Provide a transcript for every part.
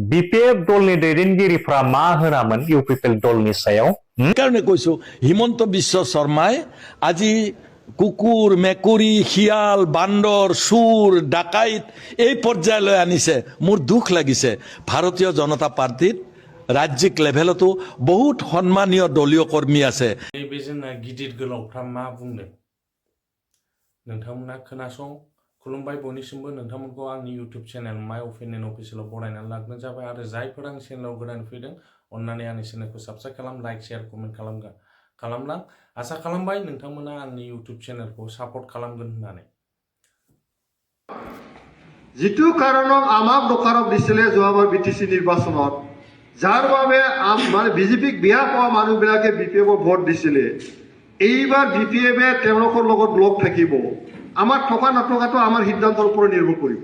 BPF দলनि दैदेनगिरिफ्रा मा होनामोन UPPL दलनि सायाव কাৰণে কৈছো হিমন্ত বিশ্ব শৰ্মাই আজি কুকুৰ মেকুৰী শিয়াল বান্দৰ চুৰ ডাকাইত এই পৰ্যায়লৈ আনিছে মোৰ দুখ লাগিছে ভাৰতীয় জনতা পাৰ্টিত ৰাজ্যিক লেভেলতো বহুত সন্মানীয় দলীয় কৰ্মী আছে बे जोंना गिदिर गोलावफ्रा मा बुंदों नोंथांमोना खोनासं खुलुमबाय बयनिसिमबो नोंथांमोनखौ आंनि इउट्युब चेनेल माय अपिनियन अफिसियेलाव बरायनानै लाग्रोनाय जाबाय आरो जायफोर आंनि चेनेलाव गोदान फैदों अन्नानै आंनि चेनेलखौ साबस्क्राइब खालाम लाइक शेयार कमेन्ट खालामलां आसा खालामबाय नोंथांमोना आंनि इउट्युब चेनेलखौ सापर्ट खालामगोन होननानै जितु कारणक आमाक दखारक दिছিলে যোৱাবাৰ বিটিসি নিৰ্বাচনত যাৰ বাবে মানে বিজেপিক বিয়া পোৱা মানুহবিলাকে বিপিএফক ভোট দিছিলে এইবাৰ বিপিএফে তেওঁলোকৰ লগত লগ থাকিব আমাৰ থকা নথকাটো আমাৰ সিদ্ধান্তৰ ওপৰত নিৰ্ভৰ কৰিব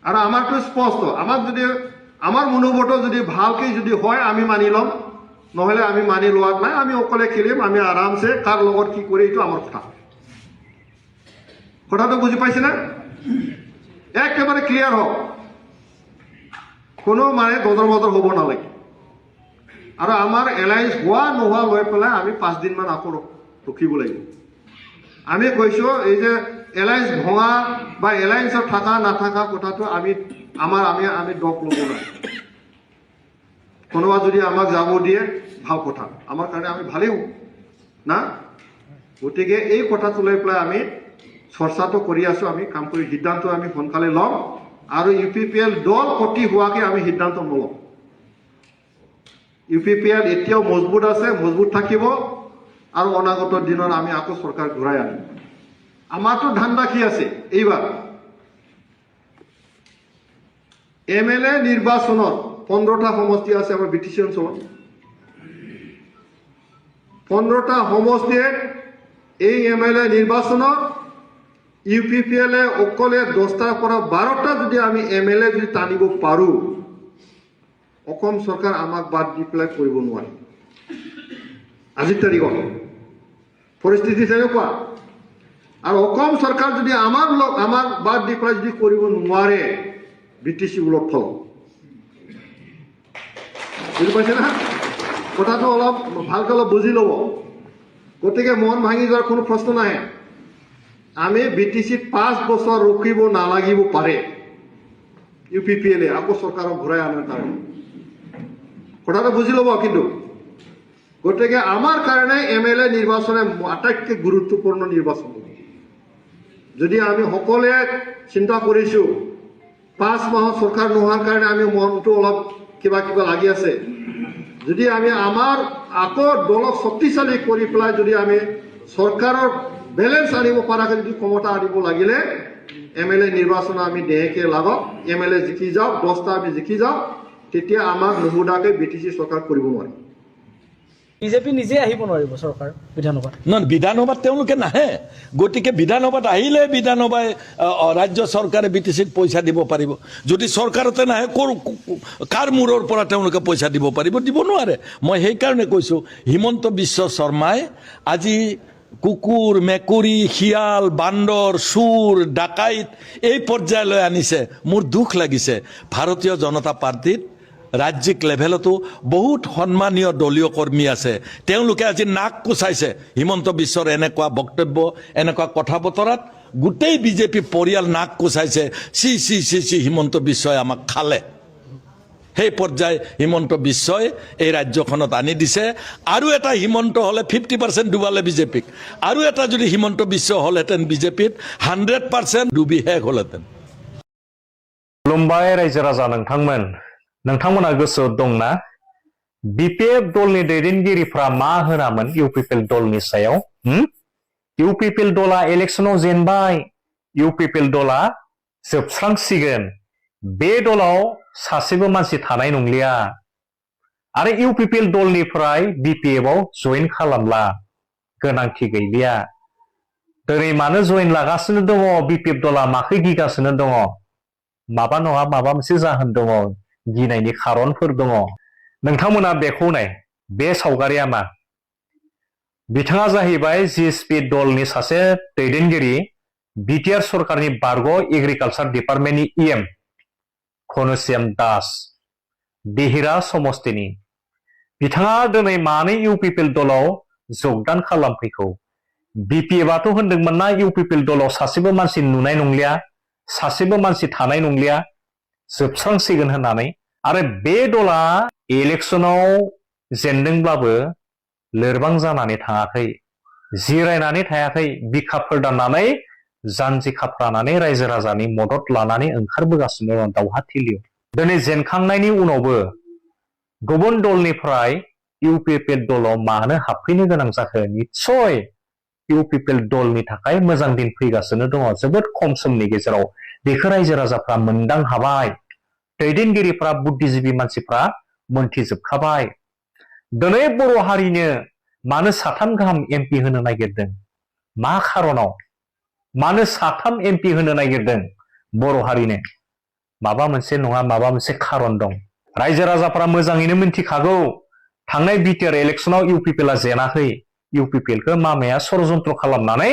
আৰু আমাৰটো স্পষ্ট আমাক যদি আমাৰ মনোবত যদি ভালকে যদি হয় আমি মানি লম নহলে আমি মানি লোৱাত নাই আমি অকলে খেলিম আমি আৰামছে কাৰ লগত কি কৰি এইটো আমাৰ কথাটো বুজি পাইছে না একেবাৰে ক্লিয়াৰ হওক কোনো মানে দদৰ বদৰ হ'ব নালাগে আৰু আমাৰ এলায়েন্স হোৱা নোহোৱা লৈ পেলাই আমি 5 দিন মান আকৌ ৰখিব লাগিব আমি কৈছো এই যে এলায়েন্স ভঙা বা এলায়েন্সৰ থাকা নাথাকা কথাটো আমি ডক ল'ব নাই কোনোবা যদি আমাক যাব দিয়ে ভাল কথা আমাৰ কাৰণে আমি ভালেই হওঁ না গতিকে এই কথাটো লৈ পেলাই আমি চৰ্চাটো কৰি আছো আমি কাম কৰি সিদ্ধান্ত আমি সোনকালে ল'ম আৰু ইউপিপিএল দল কটি হোৱাকে আমি সিদ্ধান্ত নলওঁ ইউপিপিএল এতিয়াও মজবুত আছে মজবুত থাকিব আৰু অনাগত দিনত আমি আকৌ চৰকাৰ ঘূৰাই আনিম আমাৰতো ধান্দা কি আছে এইবাৰ এমএলএ নিৰ্বাচনত 15টা সমষ্টি আছে আমাৰ বিটিসি অঞ্চলত 15টা সমষ্টিয়ে এই এমএলএ নিৰ্বাচনত ইউপিপিএলে অকলে 10টাৰ পৰা 12টা যদি আমি এমএলএ যদি টানিব পাৰো অসম চৰকাৰ আমাক বাদ দি পেলাই কৰিব নোৱাৰে আজিৰ তাৰিখত পৰিস্থিতি তেনেকুৱা আৰু অসম চৰকাৰ যদি আমাক বাদ দি পেলাই যদি কৰিব নোৱাৰে বিটিসি উলট ফল বুজি পাইছে না কথাটো অলপ ভালকৈ অলপ বুজি ল'ব গতিকে মন ভাঙি যোৱাৰ কোনো প্ৰশ্ন নাই আমি বিটিসিত 5 বছৰ ৰখিব নালাগিব পাৰে ইউপিপিএলে আকৌ চৰকাৰক ঘূৰাই আনাৰ কাৰণে কথাটো বুজি ল'ব কিন্তু গতিকে আমাৰ কাৰণে এমএলএ নিৰ্বাচনে আটাইতকৈ গুৰুত্বপূৰ্ণ নিৰ্বাচন যদি আমি সকলোৱে চিন্তা কৰিছো 5 মাহৰ চৰকাৰ নোহোৱাৰ কাৰণে আমি মনটো অলপ কিবা লাগি আছে যদি আমি আমাৰ আকৌ দলক শক্তিশালী কৰি পেলাই যদি আমি চৰকাৰৰ বেলেন্স আনিব পৰাকৈ যদি ক্ষমতা আনিব লাগিলে এমএলএ নিৰ্বাচন আমি দেহেকে লাগক এমএলএ জিকি যাওক 10টা আমি জিকি যাওক তেতিয়া আমাক নুহুদাকে বিটিসি চৰকাৰ কৰিব নোৱাৰে বিজেপি নিজে আহিব নোৱাৰিব চৰকাৰ বিধানসভাত নহয় বিধানসভাত তেওঁলোকে নাহে গতিকে বিধানসভাত আহিলে বিধানসভাই ৰাজ্য চৰকাৰে বিটিসিক পইচা দিব পাৰিব যদি চৰকাৰতে নাহে কাৰ মূৰৰ পৰা তেওঁলোকে পইচা দিব পাৰিব দিব নোৱাৰে মই সেইকাৰণে কৈছো হিমন্ত বিশ্ব শৰ্মাই আজি কুকুৰ মেকুৰী শিয়াল বান্দৰ চুৰ ডাকাইত এই পৰ্যায়লৈ আনিছে মোৰ দুখ লাগিছে ভাৰতীয় জনতা পাৰ্টিত ৰাজ্যিক লেভেলতো বহুত সন্মানীয় দলীয় কৰ্মী আছে তেওঁলোকে আজি নাক কোচাইছে হিমন্ত বিশ্বৰ এনেকুৱা বক্তব্য এনেকুৱা কথা বতৰাত গোটেই বিজেপি পৰিয়াল নাক কোচাইছে চি হিমন্ত বিশ্বই আমাক খালে সেই পৰ্যায় হিমন্ত বিশ্বই এই ৰাজ্যখনত আনি দিছে আৰু এটা হিমন্ত হলে 50% ডুবালে বিজেপিক আৰু এটা যদি হিমন্ত বিশ্ব হলহেঁতেন বিজেপিত 100% ডুবি শেষ হলহেঁতেন खुलुमबाय रायजो राजा नोंथांमोना गोसोआव दंना बिपिएफ दलनि दैदेनगिरिफ्रा मा होनामोन इउपिपिएल दलनि सायाव इउपिपिएल दला इलेक्शनाव जेनबाय इउपिपिएल दला जोबस्रांसिगोन बे दलाव सासेबो मानसि थानाय नंलिया आरो इउपिपिएल दलनिफ्राय बिपिएफआव जइन खालामला गोनांथि गैलिया दिनै मानो जइन लागासिनो दङ बिपिएफ दला माखै गिगासिनो दङ माबा नङा माबा मोनसे जाहोन दङ गिनायनि खारनफोर दङ नोंथांमोना बेखौ नाय बे सावगारिया मा बिथाङा जाहैबाय जिएसपि दलनि सासे दैदेनगिरि बिटिआर सरकारनि बारग' एग्रिकालचार डिपार्टमेन्टनि इएम घनश्याम दास देहिरा समस्तिनि बिथाङा दिनै मानो इउपिपिएल दलाव जगदान खालामफैखौ बिपिएफआथ' होनदोंमोन ना इउपिपिएल दलाव सासेबो मानसि नुनाय नंलिया सासेबो मानसि थानाय नंलिया जोबस्रांसिगोन होननानै आरो बे दला इलेक्सनाव जेनदोंब्लाबो लोरबां जानानै थाङाखै जिरायनानै थायाखै बिखा फोरदाननानै जानजि खाफ्रानानै रायजो राजानि मदद लानानै ओंखारबोगासिनो दं दावहाथिलियाव दिनै जेनखांनायनि उनावबो गुबुन दलनिफ्राय इउपिपिएल दलाव मानो हाबफैनो गोनां जाखो निस्सय इउपिपिएल दलनि थाखाय मोजां दिन फैगासिनो दङ जोबोद खम समनि गेजेराव बेखौ रायजो राजाफ्रा मोनदां हाबाय दैदेनगिरिफ्रा बुद्धिजीबि मानसिफ्रा मोनथिजोबखाबाय दिनै बर' हारिनो मानो 3 गाहाम एमपि होनो नागिरदों मा खारनाव मानो 3 एमपि होनो नागिरदों बर' हारिनो माबा मोनसे नङा माबा मोनसे खारन दं रायजो राजाफ्रा मोजाङैनो मिन्थिखागौ थांनाय बिटिआर इलेक्सनाव इउपिपिएलआ जेनाखै इउपिपिएलखौ मामाया षड़यन्त्र खालामनानै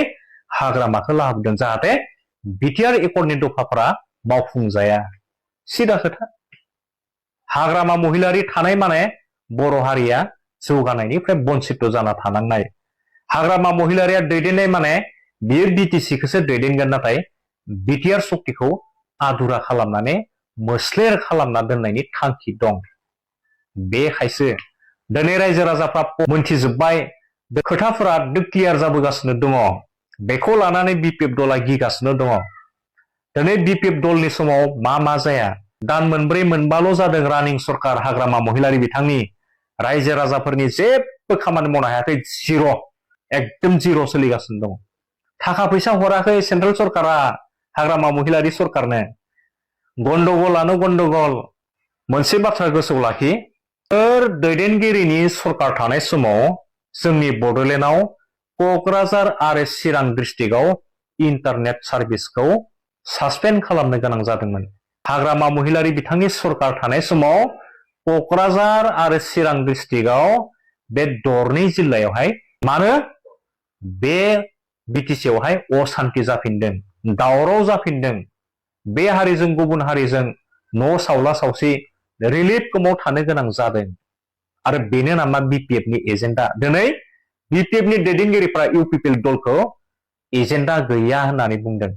हाग्रामाखौ लाबोदों जाहाथे बिटिआर एकर्डनि दफाफोरा मावफुंजाया सिदा खोथा हाग्रामा महिलारि थानाय माने बर' हारिया जौगानायनिफ्राय बन्सित जाना थानांनाय हाग्रामा महिलारिया दैदेननाय माने बियो बिटिसिखौसो दैदेनगोन नाथाय बिटिआर शक्तिखौ आदुरा खालामनानै मोस्लेर खालामना दोननायनि थांखि दं बेखायसो दिनै रायजो राजाफ्रा मोनथिजोब्बाय खोथाफोरा क्लियार जाबोगासिनो दङ बेखौ लानानै बिपिएफ दला गिगासिनो दङ दिनै बिपिएफ दलनि समाव मा जाया दान मोनब्रै मोनबाल' जादों रानिं सरकार हाग्रामा महिलारि बिथांनि रायजो राजाफोरनि जेबो खामानि मावनो हायाखै जिर' एकदम जिर' सोलिगासिनो दङ थाखा फैसा हराखै सेन्ट्रेल सरकारा हाग्रामा महिलारि सरकारनो गन्डगलानो गन्डगल मोनसे बाथ्रा गोसोआव लाखि दैदेनगिरिनि सरकार थानाय समाव जोंनि बड'लेण्डआव क'क्राझार आरो चिरां डिस्ट्रिक्टआव इन्टारनेट सार्भिसखौ सासपेन्ड खालामनो गोनां जादोंमोन हाग्रामा महिलारि बिथांनि सरकार थानाय समाव क'क्राझार आरो चिरां डिस्ट्रिक्टआव बे दरनै जिल्लायावहाय मानो बे बिटिसिआवहाय असान्ति जाफिनदों दावराव जाफिनदों बे हारिजों गुबुन हारिजों न' सावला सावसि रिलिफ केम्पआव थानो गोनां जादों आरो बेनो नामा बिपिएफनि एजेन्डा दिनै बिपिएफनि दैदेनगिरिफ्रा इउपिपिएल दलखौ एजेन्डा गैया होननानै बुंदों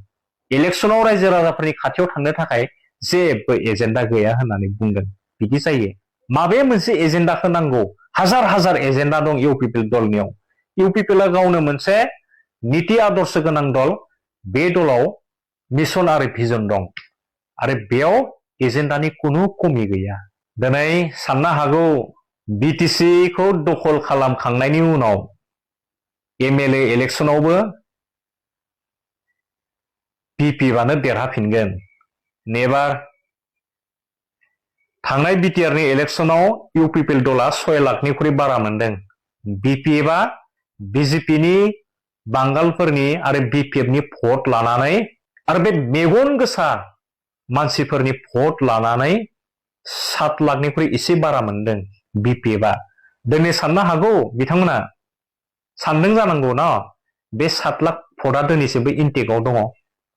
इलेक्सनाव रायजो राजाफोरनि खाथियाव थांनो थाखाय जेबो एजेन्डा गैया होननानै बुंदों बिदि जायो माबे मोनसे एजेन्डाखौ नांगौ हाजार हाजार एजेन्डा दं इउपिपिएल दलनियाव इउपिपिएलआ गावनो मोनसे नीति आदर्श गोनां दल बे दलाव मिशन आरो भिजन दं आरो बेयाव एजेन्डानि खुनु कमि गैया दिनै साननो हागौ बिटिसिखौ दखल खालामखांनायनि उनाव एमएलए इलेक्सनावबो बिपिएफआनो देरहाफिनगोन नेभार थांनाय बिटिआरनि इलेक्सनाव इउपिपिएल दला 6 लाखनिख्रुइ बारा मोनदों बिपिएफआ बिजेपिनि बांगालफोरनि आरो बिपिएफनि भट लानानै आरो बे मेगन गोसा मानसिफोरनि भट लानानै 7 लाखनिख्रुइ एसे बारा मोनदों बिपिएफआ दिनै साननो हागौ बिथांमोना सानदों जानांगौ ना बे 7 लाख भटआ दिनैसिमबो इन्टेकआव दङ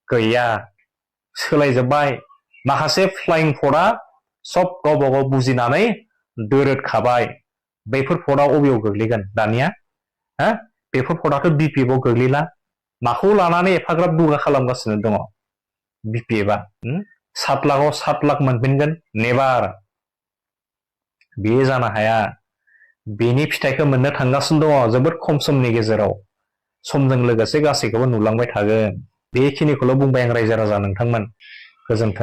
गैया सोलायजोब्बाय माखासे फ्लाइं भटआ सब गावबा गाव बुजिनानै दोरोदखाबाय बेफोर भटआ अबेयाव गोग्लैगोन दानिया बेफोर भटआथ' बिपिएफआव गोग्लैला माखौ लानानै एफाग्राब दुगा खालामगासिनो दङ बिपिएफआ 7 लाखआव 7 लाख मोनफिनगोन नेभार बेयो जानो हाया बेनि फिथाइखौ मोननो थांगासिनो दङ जोबोद खम समनि गेजेराव समजों लोगोसे गासैखौबो नुलांबाय थागोन बेखिनिखौल' बुंबाय आं रायजो राजा नोंथांमोन गोजोन्थों